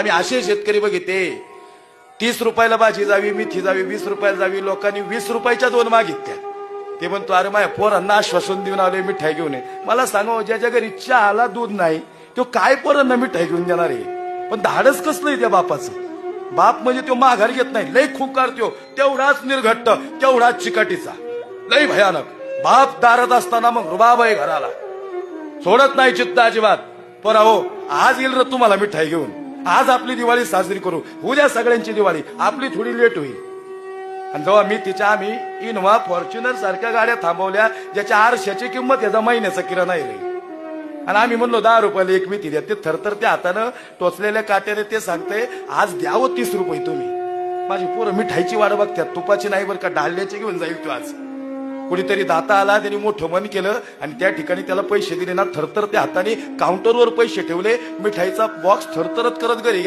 आम्ही असे शेतकरी बघितले 30 रुपयाला भाजी जावी, मेथी जावी, 20 रुपयाला जावी, लोकांनी 20 रुपयाच्या 2 मागितल्या. ते म्हणतो अरे माझ्या पोरांना आश्वासन देऊन आलोय मिठाई घेऊन ये. मला सांगा ज्याच्या घरी चहाला दूध नाही तो काय पोरांना मिठाई घेऊन देणार आहे. पण धाडस कसलंय त्या बापाचं. बाप म्हणजे तो माघार घेत नाही, लय खुकार त्यो, तेवढाच निर्घट्ट, तेवढाच चिकाटीचा, लय भयानक. बाप दारात असताना मग रुबाब आहे घराला, सोडत नाही चित्त अजिबात. हो आज येईल रे तुम्हाला मिठाई घेऊन, आज आपली दिवाळी साजरी करू, उद्या सगळ्यांची दिवाळी, आपली थोडी लेट होईल. आणि जेव्हा आम्ही इनोव्हा फॉर्च्युनर सारख्या गाड्या थांबवल्या ज्याच्या आरशाची किंमत याचा महिन्याचा किराणा आहे रे. आणि आम्ही म्हणलो 10 रुपयाला एक मेथी द्या. ते थरथर त्या हातानं टोचलेल्या काट्याने ते सांगते आज द्यावं 30 रुपये तुम्ही. माझी पोरं मिठाईची वाट बघतात, तुपाची नाही बरं का, डाळल्याची घेऊन जाईल तो आज. कुणीतरी दाता आला, त्यांनी मोठं मन केलं आणि त्या ठिकाणी त्याला पैसे दिले ना, थरथर त्या हाताने काउंटरवर पैसे ठेवले, मिठाईचा बॉक्स थरथरत करत घरी